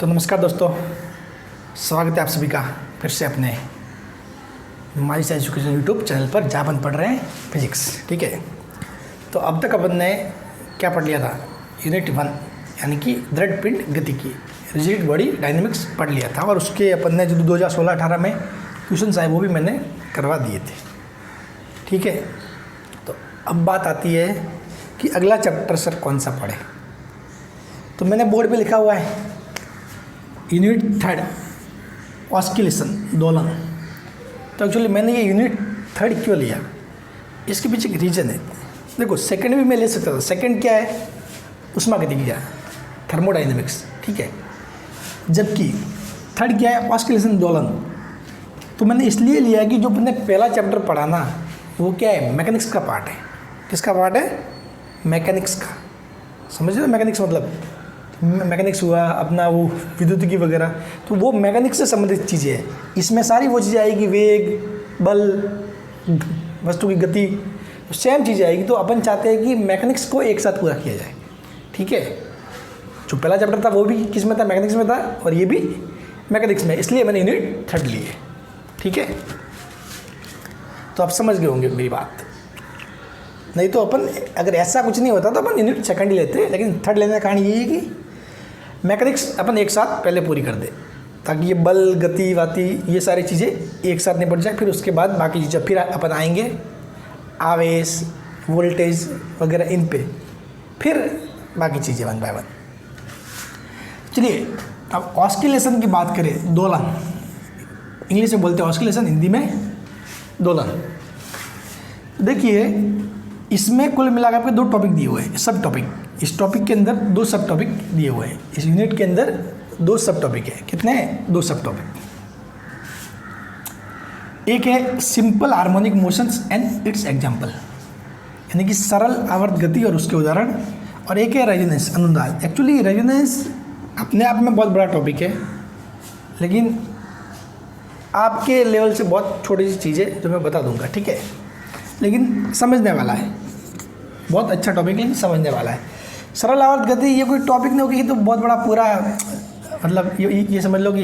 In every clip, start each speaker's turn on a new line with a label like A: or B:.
A: तो नमस्कार दोस्तों, स्वागत है आप सभी का फिर से अपने हमारी साइंस एजुकेशन यूट्यूब चैनल पर, जहाँ अपन पढ़ रहे हैं फिजिक्स। ठीक है, तो अब तक अपन ने क्या पढ़ लिया था? यूनिट 1 यानी कि दृढ़ पिंड गति की रिजिड बॉडी डायनेमिक्स पढ़ लिया था, और उसके अपन ने जो 2016-18 में क्वेश्चन आए वो भी मैंने करवा दिए थे। ठीक है, तो अब बात आती है कि अगला चैप्टर सर कौन सा पढ़े। तो मैंने बोर्ड पे लिखा हुआ है यूनिट 3 ऑस्किलेशन, दोलन। तो एक्चुअली मैंने ये यूनिट 3 क्यों लिया, इसके पीछे एक रीज़न है। देखो, सेकंड भी मैं ले सकता था। सेकंड क्या है? ऊष्मागतिकी, थर्मोडाइनमिक्स। ठीक है, जबकि थर्ड क्या है? ऑस्किलेशन, दोलन। तो मैंने इसलिए लिया कि जो मैंने पहला चैप्टर पढ़ा ना, वो क्या है? मैकेनिक्स का पार्ट है। किसका पार्ट है? मैकेनिक्स का। समझ रहे हो? मैकेनिक्स मतलब मैकेनिक्स हुआ अपना, वो विद्युतिकी वगैरह, तो वो मैकेनिक्स से संबंधित चीज़ें हैं। इसमें सारी वो चीज़ें आएगी, वेग, बल, वस्तु की गति, सेम चीज़ें आएगी। तो अपन चाहते हैं कि मैकेनिक्स को एक साथ पूरा किया जाए। ठीक है, जो पहला चैप्टर था वो भी किस में था? मैकेनिक्स में था, और ये भी मैकेनिक्स में, इसलिए मैंने यूनिट 3 ली है। ठीक है, तो आप समझ गए होंगे मेरी बात। नहीं तो अपन, अगर ऐसा कुछ नहीं होता तो अपन यूनिट 2 ही लेते, लेकिन 3 लेने का कारण ये है कि मैकेनिक्स अपन एक साथ पहले पूरी कर दे, ताकि ये बल, गति, वाति, ये सारी चीज़ें एक साथ निपट जाए। फिर उसके बाद बाकी चीज़ें फिर अपन आएंगे, आवेश, वोल्टेज वगैरह, इन पे फिर बाकी चीज़ें वन बाय वन। चलिए, अब ऑस्किलेशन की बात करें, दोलन। इंग्लिश में बोलते हैं ऑस्किलेशन, हिंदी में दोलन। देखिए, इसमें कुल मिलाकर आपके 2 टॉपिक दिए हुए हैं, सब टॉपिक। इस टॉपिक के अंदर 2 सब टॉपिक दिए हुए हैं। इस यूनिट के अंदर 2 सब टॉपिक है। कितने हैं? 2 सब टॉपिक। एक है simple harmonic motions and it's example, यानी कि सरल आवर्त गति और उसके उदाहरण। और एक है रेजोनेंस, अनुनाद। एक्चुअली रेजोनेंस अपने आप में बहुत बड़ा टॉपिक है, लेकिन आपके लेवल से बहुत छोटी सी चीज़ है जो मैं बता दूंगा। ठीक है, लेकिन समझने वाला है, बहुत अच्छा टॉपिक, लेकिन समझने वाला है। सरल आवर्त गति ये कोई टॉपिक नहीं होगी, ये तो बहुत बड़ा पूरा, मतलब ये समझ लो कि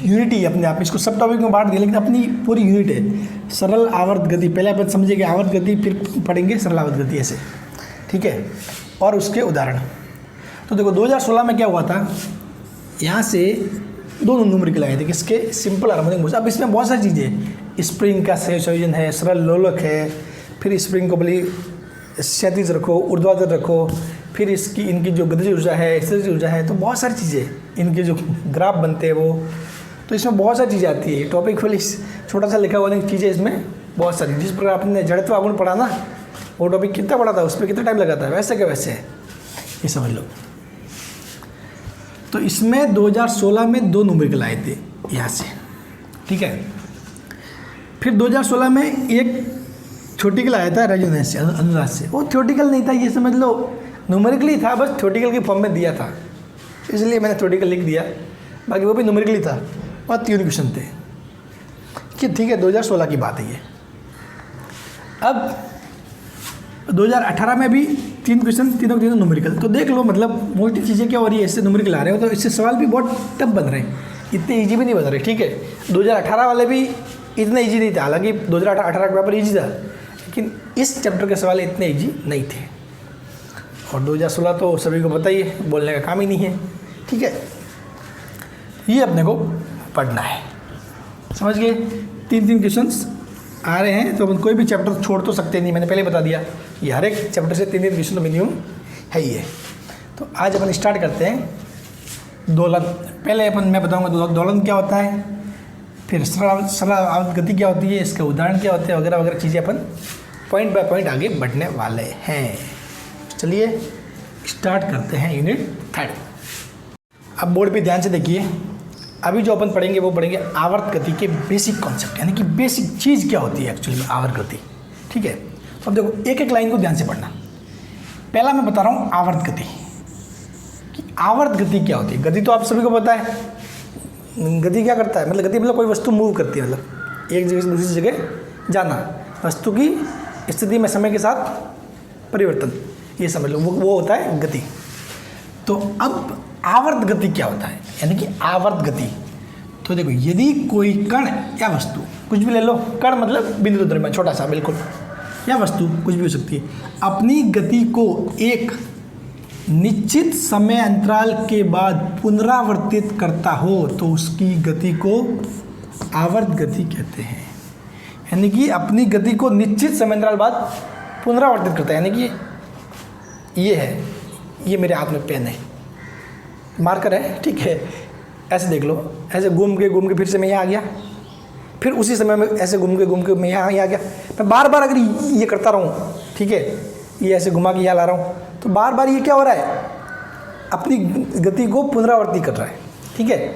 A: यूनिटी अपने आप। इसको सब टॉपिक में बांट दिया, लेकिन अपनी पूरी यूनिट है सरल आवर्त गति। पहले अपन समझेंगे आवर्त गति, फिर पढ़ेंगे सरल आवर्त गति, ऐसे। ठीक है, और उसके उदाहरण। तो देखो, 2016 में क्या हुआ था, यहाँ से 2 न्यूमेरिकल आए थे। किसके? Simple harmonic motion. अब इसमें बहुत सारी चीज़ें, स्प्रिंग का संयोजन है, सरल लोलक है, फिर स्प्रिंग को भले क्षैतिज रखो, ऊर्ध्वाधर रखो, फिर इनकी जो गतिज ऊर्जा है, स्थितिज ऊर्जा है, तो बहुत सारी चीज़ें, इनके जो ग्राफ बनते हैं वो, तो इसमें बहुत सारी चीज़ें आती है। टॉपिक वाली छोटा सा लिखा हुआ नहीं, चीज़ें इसमें बहुत सारी। जिस प्रकार आपने जड़त्व आघूर्ण पढ़ा ना, वो टॉपिक कितना पढ़ा था, उस पर कितना टाइम लगा था, वैसे क्या वैसे है, ये समझ लो। तो इसमें 2016 में 2 न्यूमेरिकल आए थे यहाँ से। ठीक है, फिर 2016 में एक थ्योरेटिकल आया था, रेजोनेंस से, अनुनाद से। वो थ्योरेटिकल नहीं था, ये समझ लो न्यूमेरिकली था, बस थ्योरेटिकल की फॉर्म में दिया था, इसलिए मैंने थ्योरेटिकल लिख दिया। बाकी वो भी न्यूमेरिकली था, और 3 क्वेश्चन थे कि ठीक है, 2016 की बात है ये। अब 2018 में भी 3 क्वेश्चन, तीनों न्यूमेरिकल। तो देख लो, मतलब मोटी चीज़ें क्या हो रही है, इससे न्यूमेरिकल आ रहे हो, तो इससे सवाल भी बहुत टफ बन रहे हैं, इतने ईजी भी नहीं बन रहे। ठीक है, 2018 वाले भी इतना ईजी नहीं था, हालांकि 2018 का पेपर ईजी था, लेकिन इस चैप्टर के सवाल इतने ईजी नहीं थे। और 2016 तो सभी को पता ही है, बोलने का काम ही नहीं है। ठीक है, ये अपने को पढ़ना है, समझ गए? 3 क्वेश्चंस आ रहे हैं, तो अपन कोई भी चैप्टर छोड़ तो सकते नहीं, मैंने पहले बता दिया। ये हर एक चैप्टर से 3 क्वेश्चन तो मिनिमम है ही है। तो आज अपन स्टार्ट करते हैं दोलन। पहले मैं बताऊँगा दोलन क्या होता है, फिर सरल आवर्त गति क्या होती है, इसके उदाहरण क्या होते हैं, वगैरह वगैरह चीज़ें अपन पॉइंट बाय पॉइंट आगे बढ़ने वाले हैं। चलिए स्टार्ट करते हैं यूनिट 3। अब बोर्ड पे ध्यान से देखिए, अभी जो अपन पढ़ेंगे वो पढ़ेंगे आवर्त गति के बेसिक कॉन्सेप्ट, यानी कि बेसिक चीज़ क्या होती है एक्चुअली में आवर्त गति। ठीक है, तो अब देखो, एक एक लाइन को ध्यान से पढ़ना। पहला मैं बता रहा हूँ आवर्त गति, कि आवर्त गति क्या होती है। गति तो आप सभी को पता है, गति क्या करता है, मतलब गति मतलब कोई वस्तु मूव करती है, मतलब एक जगह से दूसरी जगह जाना, वस्तु की स्थिति में समय के साथ परिवर्तन, ये समझ लो, वो होता है गति। तो अब आवर्त गति क्या होता है, यानी कि आवर्त गति। तो देखो यदि कोई कण या वस्तु, कुछ भी ले लो, कण मतलब बिंदु द्रव्यमान छोटा सा बिल्कुल, या वस्तु कुछ भी हो सकती है, अपनी गति को एक निश्चित समय अंतराल के बाद पुनरावर्तित करता हो तो उसकी गति को आवर्त गति कहते हैं। यानी कि अपनी गति को निश्चित समय अंतराल बाद पुनरावर्तित करता है। यानी कि ये है, ये मेरे हाथ में पेन है, मार्कर है, ठीक है, ऐसे देख लो, ऐसे घूम के फिर से मैं यहाँ आ गया, फिर उसी समय में ऐसे घूम के मैं यहाँ आ गया। मैं बार बार अगर ये करता रहूँ, ठीक है, ये ऐसे घुमा के यहाँ ला रहा हूँ, तो बार बार ये क्या हो रहा है, अपनी गति को पुनरावर्ती कर रहा है, ठीक है,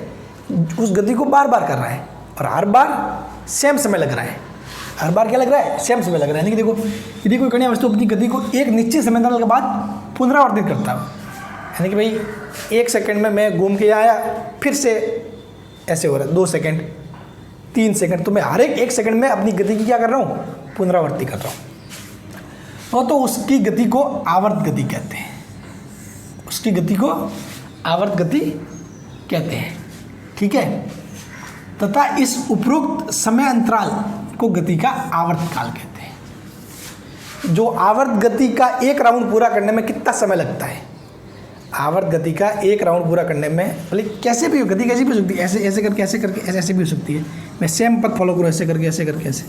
A: उस गति को बार बार कर रहा है और हर बार सेम समय लग रहा है। हर बार क्या लग रहा है, सेम समय लग रहा है। यानी कि देखो यदि कोई कण वस्तु अपनी गति को एक निश्चित समय अंतराल के बाद पुनरावर्तित करता है, यानी कि भाई 1 सेकंड में मैं घूम के आया, फिर से ऐसे हो रहा है 2 सेकंड 3 सेकंड, तो मैं हर एक 1 सेकंड में अपनी गति की क्या कर रहा हूँ, पुनरावर्ती कर रहा हूँ, तो उसकी गति को आवर्त गति कहते हैं। उसकी गति को आवर्त गति कहते हैं, ठीक है। तथा इस उपरोक्त समय अंतराल को गति का आवर्त काल कहते हैं। जो आवर्त गति का एक राउंड पूरा करने में कितना समय लगता है, आवर्त गति का एक राउंड पूरा करने में, भले कैसे भी हो, गति कैसी भी हो सकती है, ऐसे ऐसे करके ऐसे भी हो सकती है। मैं सेम पथ फॉलो करूँ, ऐसे करके ऐसे,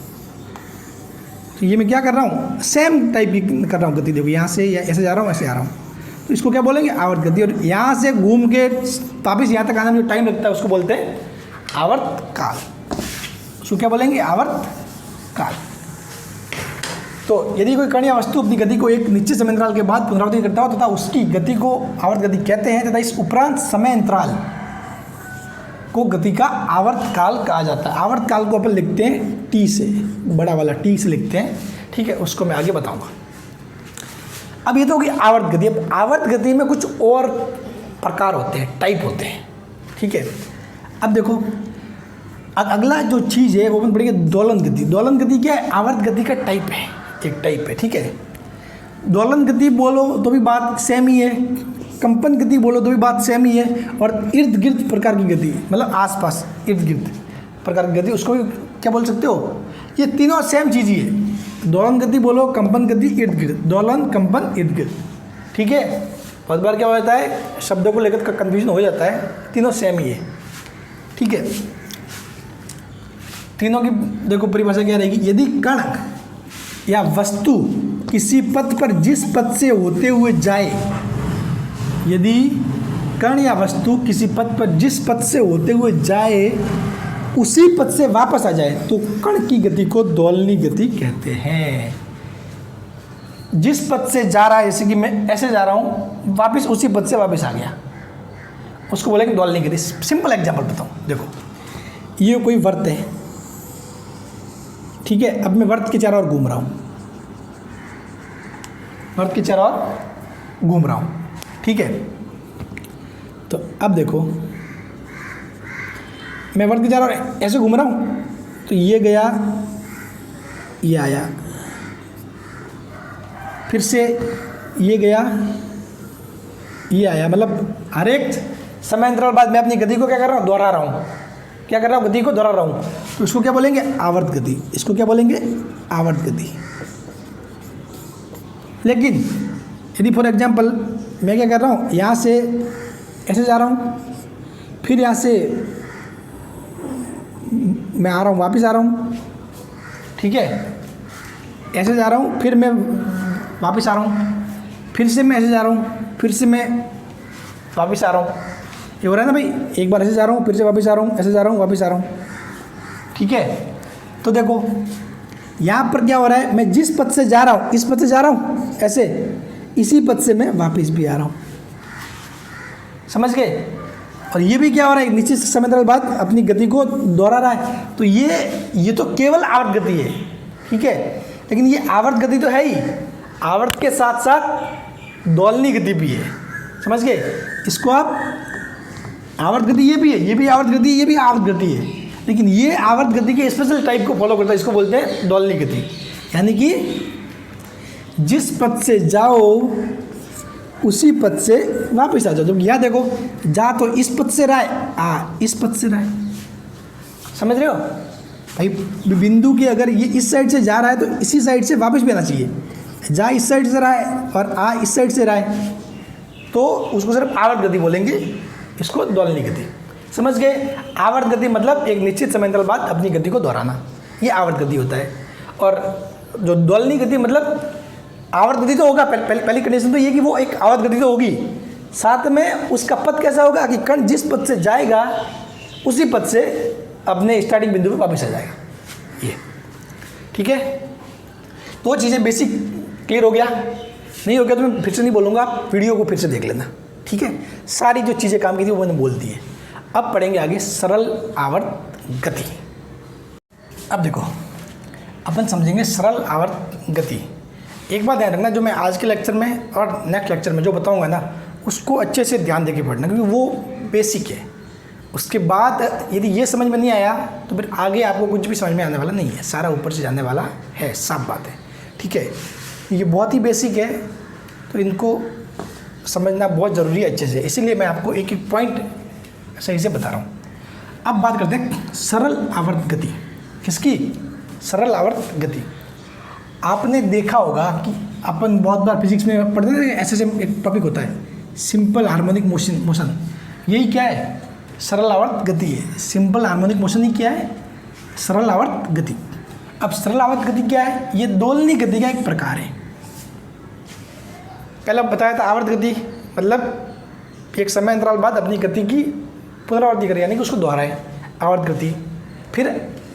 A: तो ये मैं क्या कर रहा हूँ, सेम टाइप की कर रहा हूँ गति। देखो यहाँ से ऐसे जा रहा हूँ, ऐसे आ रहा हूँ, तो इसको क्या बोलेंगे, आवर्त गति। और यहाँ से घूम के वापिस यहाँ तक आने में जो टाइम लगता है उसको बोलते हैं आवर्त काल। उसको क्या बोलेंगे, आवर्त काल। तो यदि कोई कण या वस्तु अपनी गति को एक निश्चित समय अंतराल के बाद पुनरावृत्ति करता हो तथा उसकी गति को आवर्त गति कहते हैं, तथा इस उपरांत समय अंतराल को गति का आवर्त काल कहा जाता है। आवर्त काल को अपन लिखते हैं टी से, बड़ा वाला टी से लिखते हैं, ठीक है, उसको मैं आगे बताऊंगा। अब ये तो होगी आवर्त गति। अब आवर्त गति में कुछ और प्रकार होते हैं, टाइप होते हैं, ठीक है। अब देखो अगला जो चीज़ है वो अपन पढ़ेंगे दोलन गति। दोलन गति क्या है, आवर्त गति का टाइप है, एक टाइप है, ठीक है। दोलन गति बोलो तो भी बात सेम ही है, कंपन गति बोलो तो भी बात सेम ही है, और इर्द गिर्द प्रकार की गति मतलब आसपास इर्द गिर्द प्रकार की गति, उसको भी क्या बोल सकते हो, ये तीनों सेम चीज़ ही है। दोलन गति बोलो, कंपन गति, इर्द गिर्द, दोलन कंपन इर्द गिर्द, ठीक है। बहुत बार क्या हो जाता है, शब्दों को लेकर कन्फ्यूजन हो जाता है, तीनों सेम ही है, ठीक है। तीनों की देखो परिभाषा क्या रहेगी, यदि कण या वस्तु किसी पथ पर जिस पथ से होते हुए जाए, यदि कण या वस्तु किसी पथ पर जिस पथ से होते हुए जाए उसी पथ से वापस आ जाए तो कण की गति को दोलनी गति कहते हैं। जिस पथ से जा रहा है, जैसे कि मैं ऐसे जा रहा हूँ, वापस उसी पथ से वापस आ गया, उसको बोलेंगे दोलनी गति। सिंपल एग्जांपल बताऊँ, देखो ये कोई वर्त है, ठीक है। अब मैं वर्त के चारों ओर घूम रहा हूँ, वर्त के चारों ओर घूम रहा हूँ, ठीक है। तो अब देखो मैं वर्त के चारों ओर ऐसे घूम रहा हूँ, तो ये गया, ये आया, फिर से ये गया, ये आया, मतलब हर एक समय अंतराल बाद मैं अपनी गति को क्या कर रहा हूँ, दोहरा रहा हूँ। क्या कर रहा हूँ, गति को दोहरा रहा हूँ, तो इसको क्या बोलेंगे, आवर्त गति। इसको क्या बोलेंगे, आवर्त गति। लेकिन यदि फॉर एग्जांपल मैं क्या कर रहा हूँ, यहाँ से ऐसे जा रहा हूँ, फिर यहाँ से मैं आ रहा हूँ, वापस आ रहा हूँ, ठीक है, ऐसे जा रहा हूँ, फिर मैं वापस आ रहा हूँ, फिर से मैं ऐसे जा रहा हूँ, फिर से मैं वापस आ रहा हूँ। ये हो रहा है ना भाई, एक बार ऐसे जा रहा हूँ, फिर से वापस आ रहा हूँ, ऐसे जा रहा हूँ, वापस आ रहा हूँ, ठीक है। तो देखो यहाँ पर क्या हो रहा है, मैं जिस पथ से जा रहा हूँ, इस पथ से जा रहा हूँ ऐसे, इसी पथ से मैं वापस भी आ रहा हूँ, समझ गए। और ये भी क्या हो रहा है, निश्चित समय अंतराल बाद अपनी गति को दोहरा रहा है। तो ये तो केवल आवर्त गति है, ठीक है। लेकिन ये आवर्त गति तो है ही, आवर्त के साथ साथ दोलनी गति भी है, समझ गए। इसको आप आवर्त गति ये भी है, ये भी आवर्त गति, ये भी आवर्त गति है, लेकिन ये आवर्त गति के स्पेशल टाइप को फॉलो करता है, इसको बोलते हैं दोलनी गति। यानी कि जिस पथ से जाओ उसी पद से वापस आ जाओ। जब यहाँ देखो, जा तो इस पद से रहा है, आ इस पद से रहा है। समझ रहे हो भाई, बिंदु की अगर ये इस साइड से जा रहा है तो इसी साइड से वापस भी आना चाहिए। जा इस साइड से रहा है और आ इस साइड से रहा है, तो उसको सिर्फ आवर्त गति बोलेंगे, इसको दोलनी गति। समझ गए? आवर्त गति मतलब एक निश्चित समयांतराल बाद अपनी गति को दोहराना, ये आवर्त गति होता है। और जो दोलनी गति मतलब आवर्त गति तो होगा, पहली कंडीशन तो ये कि वो एक आवर्त गति तो होगी, साथ में उसका पथ कैसा होगा कि कण जिस पथ से जाएगा उसी पथ से अपने स्टार्टिंग बिंदु पे वापस आ जाएगा। ये ठीक है? तो चीज़ें बेसिक क्लियर हो गया? नहीं हो गया तो मैं फिर से नहीं बोलूँगा, आप वीडियो को फिर से देख लेना। ठीक है? सारी जो चीज़ें काम की थी वो मैंने बोल दी है। अब पढ़ेंगे आगे सरल आवर्त गति। अब देखो, अपन समझेंगे सरल आवर्त गति। एक बात ध्यान रखना, जो मैं आज के लेक्चर में और नेक्स्ट लेक्चर में जो बताऊंगा ना, उसको अच्छे से ध्यान देके पढ़ना, क्योंकि वो बेसिक है। उसके बाद यदि ये समझ में नहीं आया तो फिर आगे आपको कुछ भी समझ में आने वाला नहीं है, सारा ऊपर से जाने वाला है, साफ बात है। ठीक है? ये बहुत ही बेसिक है, तो इनको समझना बहुत ज़रूरी है अच्छे से, इसीलिए मैं आपको एक एक पॉइंट सही से बता रहा हूँ। अब बात करते हैं सरल आवर्त गति। किसकी? सरल आवर्त गति। आपने देखा होगा कि अपन बहुत बार फिजिक्स में पढ़ते हैं, ऐसे एक टॉपिक होता है सिंपल हार्मोनिक मोशन। यही क्या है? सरल आवर्त गति है। सिंपल हार्मोनिक मोशन ही क्या है? सरल आवर्त गति। अब सरल आवर्त गति क्या है? ये दोलनी गति का एक प्रकार है। पहले बताया था आवर्त गति मतलब एक समय अंतराल बाद अपनी गति की पुनरावृत्ति करे, यानी कि उसको दोहराए, आवर्त गति। फिर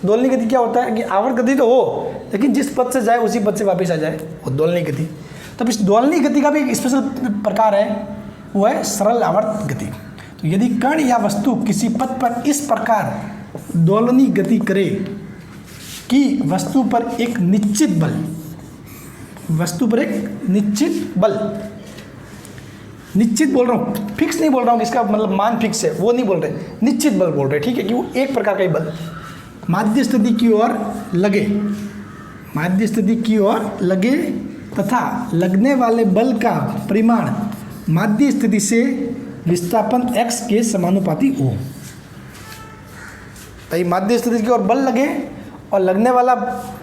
A: दोलनी गति क्या होता है कि आवर्त गति तो हो, लेकिन जिस पद से जाए उसी पद से वापस आ जाए, वो दोलनी गति। तो इस दोलनी गति का भी एक स्पेशल प्रकार है, वो है सरल आवर्त गति। तो यदि कण या वस्तु किसी पथ पर इस प्रकार दोलनी गति करे कि वस्तु पर एक निश्चित बल, निश्चित बोल रहा हूँ, फिक्स नहीं बोल रहा हूँ कि इसका मतलब मान फिक्स है, वो नहीं बोल रहे, निश्चित बल बोल रहे। ठीक है? कि वो एक प्रकार का ही बल माध्य स्थिति की ओर लगे, तथा लगने वाले बल का परिमाण माध्य स्थिति से विस्थापन x के समानुपाती हो। भाई माध्य स्थिति की ओर बल लगे और लगने वाला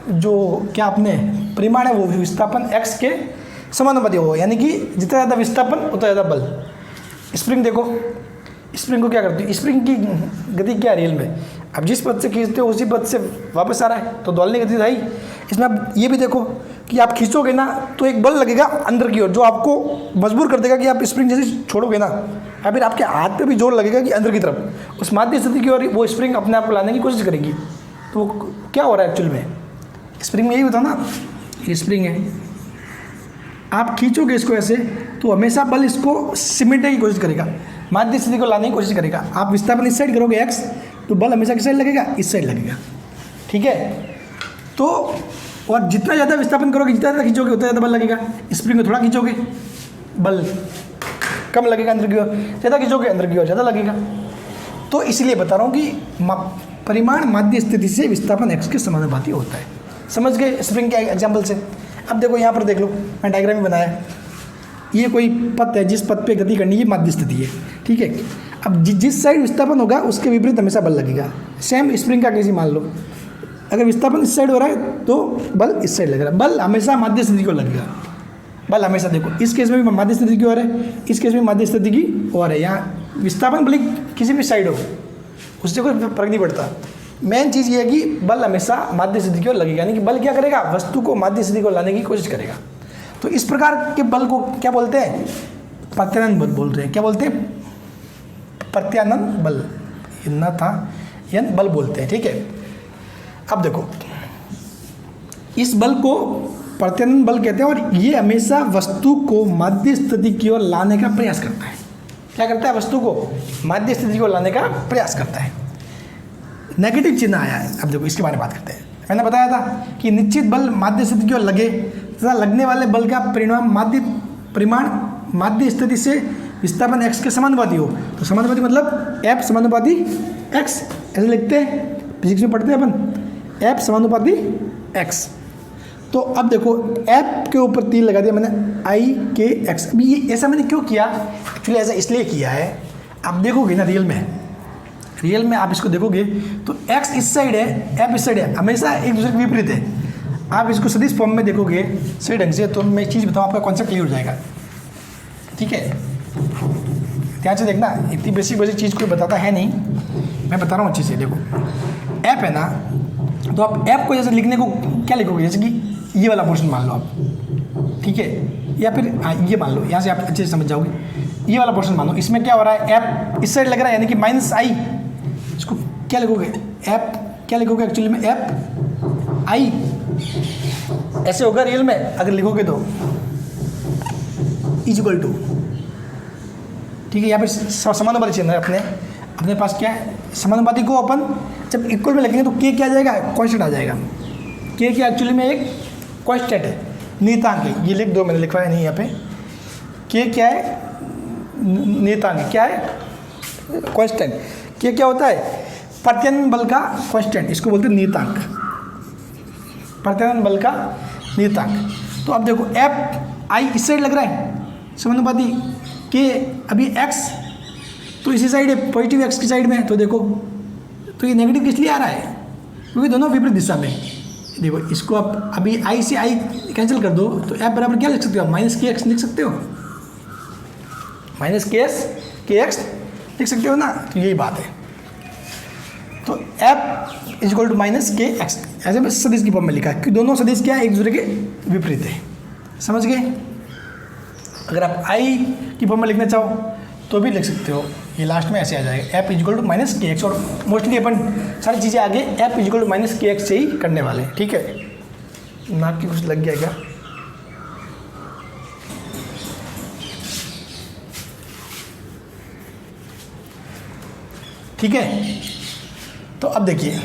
A: जो क्या अपने परिमाण है वो विस्थापन x के समानुपाती हो, यानी कि जितना ज़्यादा विस्थापन उतना ज़्यादा बल। स्प्रिंग देखो, स्प्रिंग को क्या करती है? स्प्रिंग की गति क्या है रियल में? अब जिस पद से खींचते हो उसी पद से वापस आ रहा है, तो दोलनी गति है। इसमें आप ये भी देखो कि आप खींचोगे ना तो एक बल लगेगा अंदर की ओर, जो आपको मजबूर कर देगा कि आप स्प्रिंग जैसे छोड़ोगे ना, या फिर आपके हाथ पे भी जोर लगेगा कि अंदर की तरफ, उस माध्य स्थिति की ओर वो स्प्रिंग अपने आप को लाने की कोशिश करेगी। तो क्या हो रहा है एक्चुअल में? स्प्रिंग में यही होता ना, ये स्प्रिंग है, आप खींचोगे इसको ऐसे तो हमेशा बल इसको सिमटने की कोशिश करेगा, माध्य स्थिति को लाने की कोशिश करेगा। आप विस्थापन इस साइड करोगे x, तो बल हमेशा किस साइड लगेगा? इस साइड लगेगा। ठीक है? तो और जितना ज़्यादा विस्थापन करोगे, जितना ज़्यादा खींचोगे उतना ज़्यादा बल लगेगा। स्प्रिंग को थोड़ा खींचोगे बल कम लगेगा अंदर की ओर, ज़्यादा खींचोगे अंदर की ओर ज़्यादा लगेगा। तो इसलिए बता रहा हूँ कि परिमाण माध्य स्थिति से विस्थापन x के समानुपाती होता है। समझ गए स्प्रिंग के एग्जाम्पल से? अब देखो यहाँ पर देख लो, मैं डायग्राम में बनाया, ये कोई पथ है जिस पथ पे गति करनी है, माध्य स्थिति है। ठीक है? अब जिस साइड विस्थापन होगा उसके विपरीत हमेशा बल लगेगा। सेम स्प्रिंग का केस ही मान लो, अगर विस्थापन इस साइड हो रहा है तो बल इस साइड लगेगा, बल हमेशा माध्य स्थिति को लगेगा। बल हमेशा देखो, इस केस में भी माध्य स्थिति की ओर है, इस केस में माध्य स्थिति की ओर है। यहाँ विस्थापन भले किसी भी साइड हो, उससे कोई फर्क नहीं पड़ता। मेन चीज़ ये है कि बल हमेशा माध्य स्थिति की ओर लगेगा, यानी कि बल क्या करेगा? वस्तु को माध्य स्थिति को लाने की कोशिश करेगा। तो इस प्रकार के बल को क्या बोलते हैं? प्रत्यानयन बल बोल रहे हैं। क्या बोलते हैं? प्रत्यानयन बल, न था यन बल बोलते हैं। ठीक है? अब देखो, इस बल को प्रत्यानयन बल कहते हैं, और ये हमेशा वस्तु को माध्य स्थिति की ओर लाने का प्रयास करता है। क्या करता है? वस्तु को माध्य स्थिति को लाने का प्रयास करता है। नेगेटिव चिन्ह आया है, अब देखो इसके बारे में बात करते हैं। मैंने बताया था कि निश्चित बल माध्य स्थिति की ओर लगे तथा लगने वाले बल का परिमाण माध्य स्थिति से विस्थापन x के समानुपाती हो। तो समानुपाती मतलब F समानुपाती x, ऐसे लिखते हैं, फिजिक्स में पढ़ते हैं अपन, F समानुपाती x। तो अब देखो एफ के ऊपर तीर लगा दिया मैंने आई के एक्स। अभी ये ऐसा मैंने क्यों किया, एक्चुअली ऐसा इसलिए किया है, आप देखोगे ना रियल में आप इसको देखोगे तो एक्स इस साइड है, एफ इस साइड है, हमेशा एक दूसरे के विपरीत है। आप इसको सदिश फॉर्म में देखोगे सही ढंग से तो मैं एक चीज़ बताऊँ, आपका कॉन्सेप्ट क्लियर हो जाएगा। ठीक है, ध्यान से देखना, इतनी बेसिक चीज़ कोई बताता है नहीं, मैं बता रहा हूँ अच्छे से। देखो एफ है ना, तो आप एफ को जैसे लिखने को क्या लिखोगे, जैसे कि ये वाला पोर्शन मान लो आप, ठीक है, या फिर ये मान लो, यहाँ से आप अच्छे से समझ जाओगे। ये वाला पोर्शन मान लो, इसमें क्या हो रहा है, एफ इस साइड लग रहा है, यानी कि माइनस आई। इसको क्या लिखोगे, एफ क्या लिखोगे एक्चुअली में, एफ आई ऐसे होगा रियल में अगर लिखोगे तो इज इक्वल टू, ठीक है। यहाँ पे समानुपाती चिन्ह है अपने पास क्या है, समानुपाती को अपन जब इक्वल में लिखेंगे तो के क्या आ जाएगा, कांस्टेंट आ जाएगा। के क्या एक्चुअली में एक कांस्टेंट है, नियतांक है, ये लिख दो, मैंने लिखवाया नहीं यहाँ पे। के क्या है, नियतांक क्या है, कांस्टेंट। के क्या होता है, प्रत्यानयन बल का कांस्टेंट, इसको बोलते हैं नियतांक, प्रत्यानयन बल का नियतांक। तो अब देखो एफ आई इस साइड लग रहा है समानुपाती के, अभी एक्स तो इसी साइड है, पॉजिटिव एक्स की साइड में, तो देखो तो ये नेगेटिव किस लिए आ रहा है, क्योंकि दोनों विपरीत दिशा में। देखो इसको आप अभी आई से आई कैंसिल कर दो तो एफ बराबर क्या लिख सकते हो, माइनस के एक्स लिख सकते हो, माइनस के एक्स लिख सकते हो ना, तो यही बात है। तो F is equal to minus के एक्स, ऐसे मैं सदिश की फॉर्म में लिखा कि दोनों सदिश क्या है, एक दूसरे के विपरीत है, समझ गए। अगर आप आई की फॉर्म में लिखना चाहो तो भी लिख सकते हो, ये लास्ट में ऐसे आ जाएगा, F is equal to minus के एक्स। और मोस्टली अपन सारी चीज़ें आगे F is equal to minus के एक्स से ही करने वाले हैं, ठीक है। नाक की कुछ लग गया क्या, ठीक है। तो अब देखिए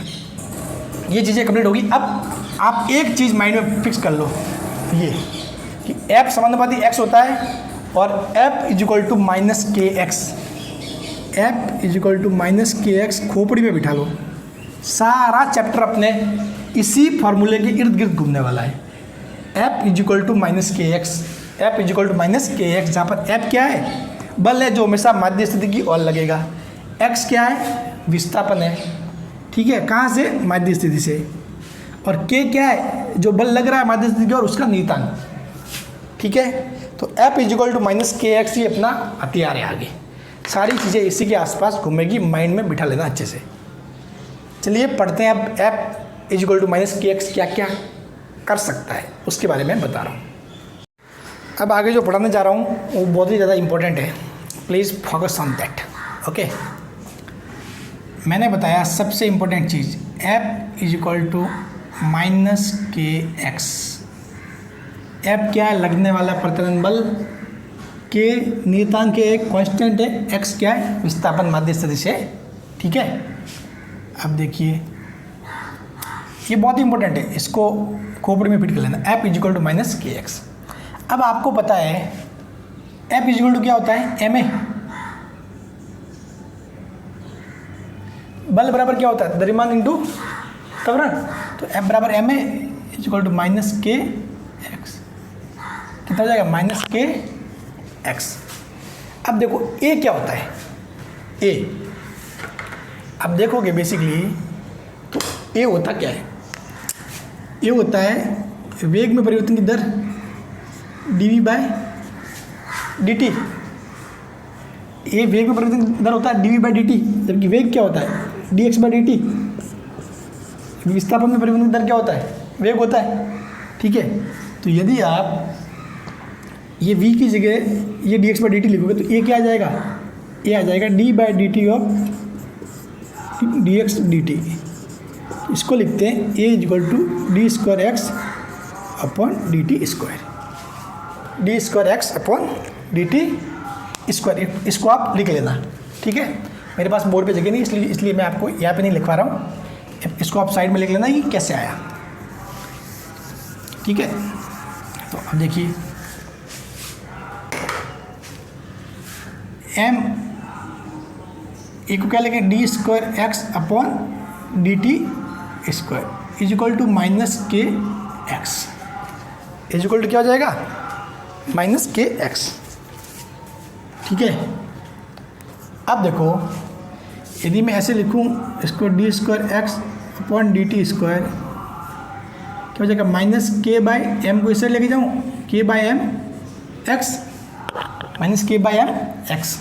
A: ये चीज़ें कंप्लीट होगी। अब आप एक चीज़ माइंड में फिक्स कर लो, ये कि एफ समानुपाती एक्स होता है और F is equal to minus के x, F is equal to minus के एक्स खोपड़ी में बिठा लो। सारा चैप्टर अपने इसी फार्मूले के इर्द गिर्द घूमने वाला है। F is equal to minus के x, F is equal to minus के एक्स, जहाँ पर एफ क्या है, बल है जो हमेशा माध्य स्थिति की ओर लगेगा, एक्स क्या है, विस्थापन है, ठीक है, कहाँ से, माध्य स्थिति से, और के क्या है, जो बल लग रहा है माध्य स्थिति की ओर, उसका नियतांक, ठीक है। तो F is equal to minus के एक्स ही अपना हथियार है आगे, सारी चीज़ें इसी के आसपास घूमेगी, माइंड में बिठा लेना अच्छे से। चलिए पढ़ते हैं अब F is equal to minus के एक्स क्या क्या कर सकता है, उसके बारे में बता रहा हूँ। अब आगे जो पढ़ाने जा रहा हूँ वो बहुत ही ज़्यादा इंपॉर्टेंट है, please focus on that, okay. मैंने बताया सबसे इम्पोर्टेंट चीज़, F is equal to minus के एक्स। एफ क्या है, लगने वाला प्रत्यानयन बल, के नियतांक एक कांस्टेंट है, एक्स क्या है, विस्थापन माध्य स्थिति से, ठीक है। अब देखिए ये बहुत ही इंपॉर्टेंट है, इसको खोपड़ी में फिट कर लेना, F is equal to minus के एक्स। अब आपको पता है एफ इज इक्वल टू क्या होता है, एम ए, बल बराबर क्या होता है, द्रव्यमान इंटू त्वरण, तो एफ बराबर M A is equal to minus के एक्स, कितना हो जाएगा, माइनस के एक्स। अब देखो ए क्या होता है, ए अब देखोगे बेसिकली तो ए होता क्या है, ए होता है वेग में परिवर्तन की दर dv बाय dt। ए वेग में परिवर्तन की दर होता है dv बाय dt, जबकि वेग क्या होता है, dx बाय dt। विस्थापन में परिवर्तन की दर क्या होता है, वेग होता है, ठीक है। तो यदि आप ये v की जगह ये dx बाई dt लिखोगे तो a क्या आ जाएगा, a आ जाएगा d by dt of dx dt। इसको लिखते हैं a is equal to D square X upon D T square, D square X upon D T square, इसको आप लिख लेना, ठीक है। मेरे पास बोर्ड पे जगह नहीं इसलिए मैं आपको यहाँ पे नहीं लिखवा रहा हूँ, इसको आप साइड में लिख लेना कि कैसे आया, ठीक है। तो अब देखिए एम ए को क्या लिखें, D square X upon D T square is equal to minus के एक्स, इज इक्वल टू क्या हो जाएगा, माइनस के एक्स। ठीक है, अब देखो यदि मैं ऐसे लिखूँ इसको D square X upon D T square क्या हो जाएगा, माइनस के बाई एम को इसे लेके जाऊँ K by M X minus K by M X.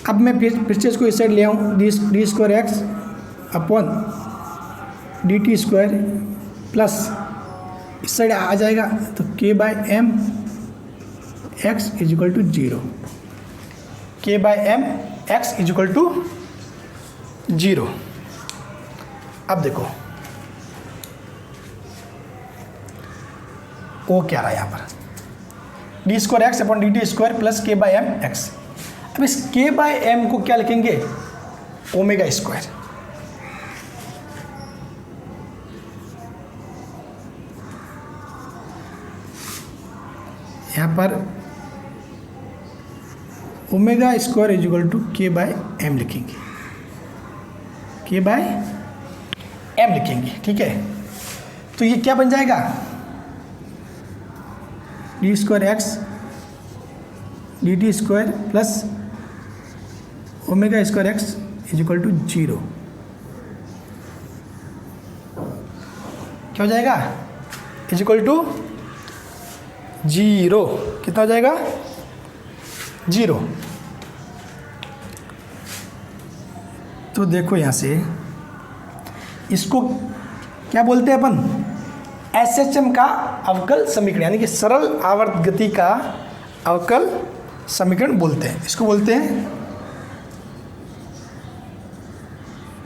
A: अब मैं फिर से इसको इस साइड ले आऊँ D square X upon D T square plus इस साइड आ जाएगा तो K by M X is equal to 0, K by M X is equal to 0। अब देखो वो क्या रहा यहाँ पर, D square X upon D T square plus K by M X. अब इस के बाई एम को क्या लिखेंगे, ओमेगा स्क्वायर। यहाँ पर omega square is equal to K by M लिखेंगे, के बाई एम लिखेंगे। ठीक है, तो ये क्या बन जाएगा, D square X D T square plus omega square X is equal to 0। क्या हो जाएगा, इज इक्वल टू 0। कितना हो जाएगा, 0। तो देखो यहाँ से इसको क्या बोलते हैं अपन, एसएचएम का अवकल समीकरण, यानी कि सरल आवर्त गति का अवकल समीकरण बोलते हैं। इसको बोलते हैं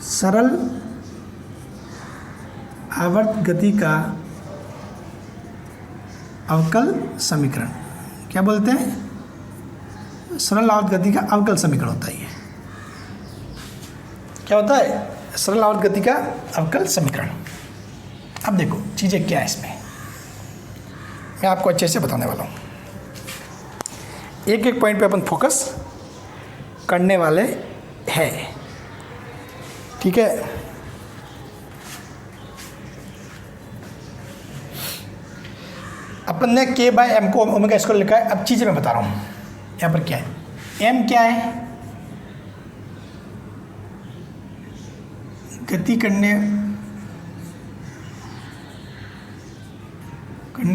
A: सरल आवर्त गति का अवकल समीकरण। क्या बोलते हैं, सरल आवर्त गति का अवकल समीकरण होता है ये। क्या होता है, सरल आवर्त गति का अवकल समीकरण। अब देखो चीज़ें क्या है इसमें, मैं आपको अच्छे से बताने वाला हूँ। एक एक पॉइंट पे अपन फोकस करने वाले हैं। ठीक है, अपन ने के बाई एम को ओमेगा स्क्वायर लिखा है। अब चीज़ें मैं बता रहा हूँ यहाँ पर क्या है, एम क्या है, गति करने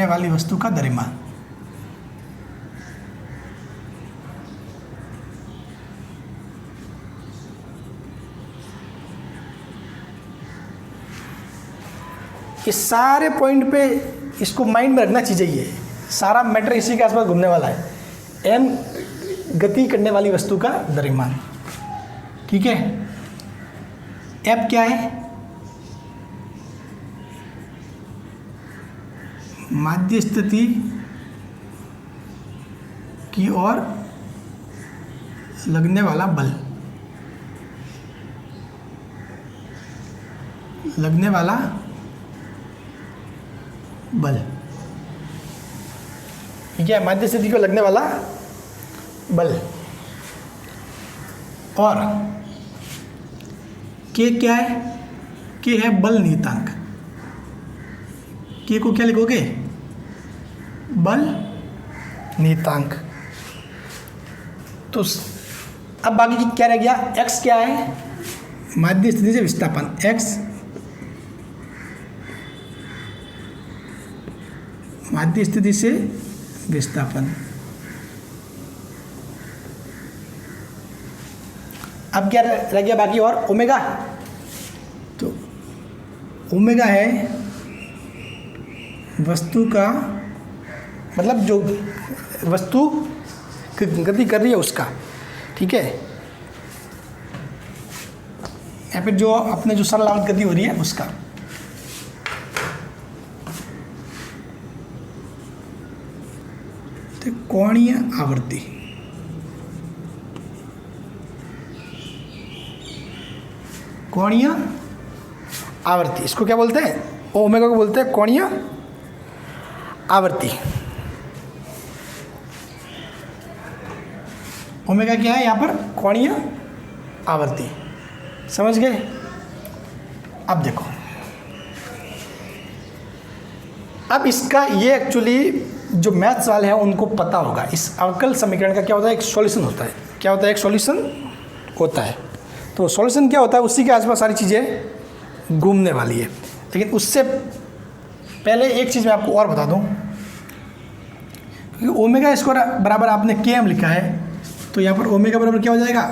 A: वाली वस्तु का द्रव्यमान। इस सारे पॉइंट पे इसको माइंड में रखना चीज़ें, ये सारा मैटर इसी के आसपास घूमने वाला है। एम गति करने वाली वस्तु का द्रव्यमान। ठीक है, एफ क्या है, माध्य स्थिति की ओर लगने वाला बल, लगने वाला बल। ठीक है, माध्य स्थिति को लगने वाला बल। और के क्या है, के है बल नियतांक। के को क्या लिखोगे, बल नियतांक। तो अब बाकी की क्या रह गया, एक्स क्या है, माध्य स्थिति से विस्थापन, एक्स माध्य स्थिति से विस्थापन। अब क्या रह गया बाकी, और ओमेगा। तो ओमेगा है वस्तु का, मतलब जो वस्तु गति कर रही है उसका। ठीक है, या फिर जो अपने जो सरल आवर्त गति हो रही है उसका। तो कोणीय आवृत्ति, कोणीय आवृत्ति, इसको क्या बोलते हैं, ओमेगा को बोलते हैं कोणीय आवृत्ति। ओमेगा क्या है यहाँ पर, कोणीय आवृत्ति। समझ गए। अब देखो अब इसका ये एक्चुअली जो मैथ्स वाले हैं उनको पता होगा, इस अवकल समीकरण का क्या होता है, एक सॉल्यूशन होता है। क्या होता है, एक सॉल्यूशन होता है। तो सॉल्यूशन क्या होता है, उसी के आसपास सारी चीज़ें घूमने वाली है। लेकिन उससे पहले एक चीज़ मैं आपको और बता दूं, क्योंकि ओमेगा स्क्वायर बराबर आपने के एम लिखा है, तो यहाँ पर ओमेगा बराबर क्या हो जाएगा,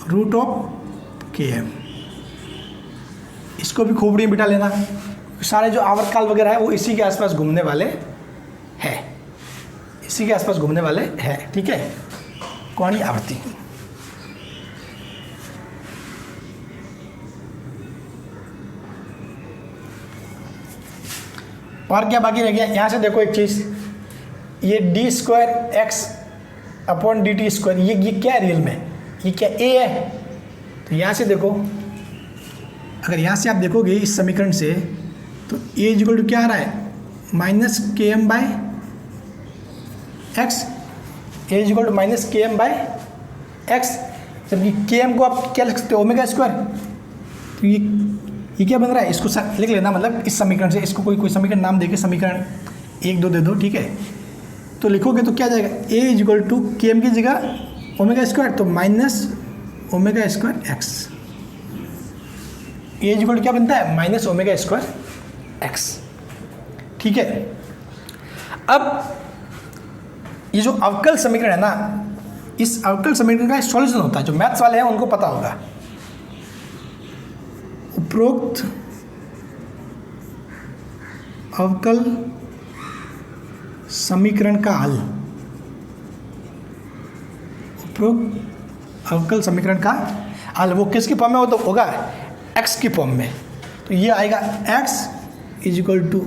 A: रूट ऑफ के एम। इसको भी खोपड़ी में बिठा लेना। सारे जो आवर्तकाल वगैरह है वो इसी के आसपास घूमने वाले हैं, इसी के आसपास घूमने वाले हैं, ठीक है, कोणीय आवर्ती। और क्या बाकी रह गया, यहाँ से देखो एक चीज़, ये D square X upon D T square, ये क्या है रियल में, ये क्या ए है। तो यहाँ से देखो, अगर यहाँ से आप देखोगे इस समीकरण से, तो ए इक्वल टू क्या आ रहा है, माइनस के M by X, A equal to minus के एम बाय एक्स, जबकि के एम को आप क्या लिख सकते हो, ओमेगा स्क्वायर। तो ये क्या बन रहा है, इसको लिख लेना, मतलब इस समीकरण से इसको कोई समीकरण नाम देके समीकरण 1 2 दे दो, ठीक है। तो लिखोगे तो क्या जाएगा, A equal to K M की जगह ओमेगा स्क्वायर, तो minus omega square X, A equal to क्या बनता है, माइनस ओमेगा स्क्वायर एक्स, ठीक है। अब ये जो अवकल समीकरण है ना, इस अवकल समीकरण का सॉल्यूशन होता है, जो मैथ्स वाले हैं उनको पता होगा। उपरोक्त अवकल समीकरण का हल, उपरोक्त अवकल समीकरण का हल वो किसकी फॉर्म में हो, तो होगा x की फॉर्म में। तो ये आएगा x is equal to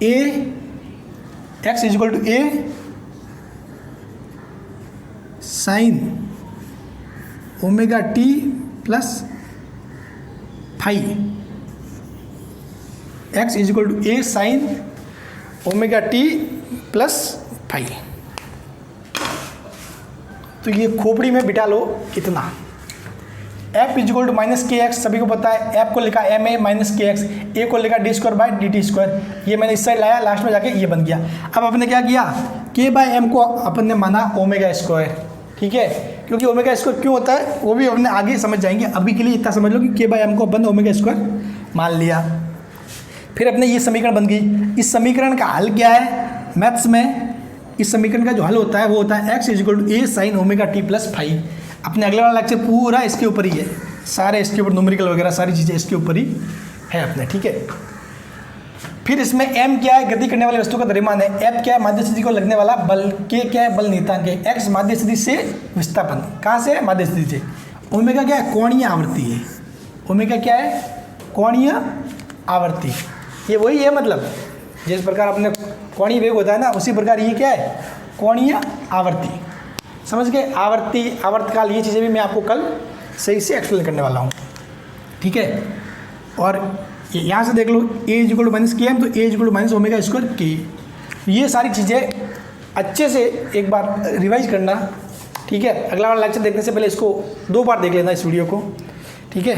A: A, X is equal to A sine omega T plus five, X is equal to A sine omega T plus five. तो ये खोपड़ी में बिठा लो इतना, F is equal to minus के एक्स, सभी को पता है, एफ को लिखा एम ए माइनस के एक्स, ए को लिखा D square by D T square, ये मैंने इस साइड लाया, लास्ट में जाके ये बन गया। अब आपने क्या किया, के बाय एम को अपन ने माना ओमेगा स्क्वायर, ठीक है, क्योंकि ओमेगा स्क्वायर क्यों होता है वो भी अपने आगे समझ जाएंगे, अभी के लिए इतना समझ लो कि के बाय एम को अपन ओमेगा स्क्वायर मान लिया। फिर अपने ये समीकरण बन गई। इस समीकरण का हल क्या है मैथ्स में, इस समीकरण का जो हल होता है वो होता है X is equal to A sine omega T plus five. अपने अगले वाला लेक्चर पूरा इसके ऊपर ही है, सारे इसके ऊपर न्यूमेरिकल वगैरह सारी चीज़ें इसके ऊपर ही है अपने, ठीक है। फिर इसमें m क्या है, गति करने वाली वस्तु का द्रव्यमान है, f क्या है, माध्य स्थिति को लगने वाला बल, k क्या है, बल नियतांक है, x माध्य स्थिति से विस्थापन, कहाँ से, माध्य स्थिति से, ओमेगा क्या है, कोणीय आवृत्ति है, ओमेगा क्या है, कोणीय आवृत्ति, ये वही है, मतलब जिस प्रकार अपने कोणीय वेग होता है ना, उसी प्रकार ये क्या है, कोणीय आवृत्ति। समझ गए, आवर्ती आवर्तकाल, ये चीज़ें भी मैं आपको कल सही से एक्सप्लेन करने वाला हूँ, ठीक है। और यहाँ से देख लो, a is equal to minus के एम, तो a is equal to minus omega square k. ये सारी चीज़ें अच्छे से एक बार रिवाइज करना, ठीक है। अगला वाला लेक्चर देखने से पहले इसको 2 बार देख लेना इस वीडियो को, ठीक है।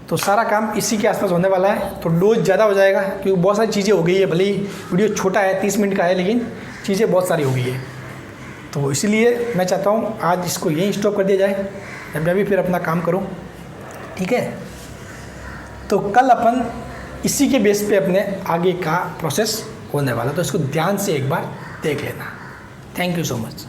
A: तो सारा काम इसी के आसपास होने वाला है, तो डोज ज़्यादा हो जाएगा क्योंकि बहुत सारी चीज़ें हो गई है, भले ही वीडियो छोटा है 30 मिनट का है, लेकिन चीज़ें बहुत सारी हो गई है। तो इसलिए मैं चाहता हूँ आज इसको यहीं स्टॉप कर दिया जाए, मैं भी फिर अपना काम करूँ, ठीक है। तो कल अपन इसी के बेस पे अपने आगे का प्रोसेस होने वाला, तो इसको ध्यान से एक बार देख लेना। Thank you so much.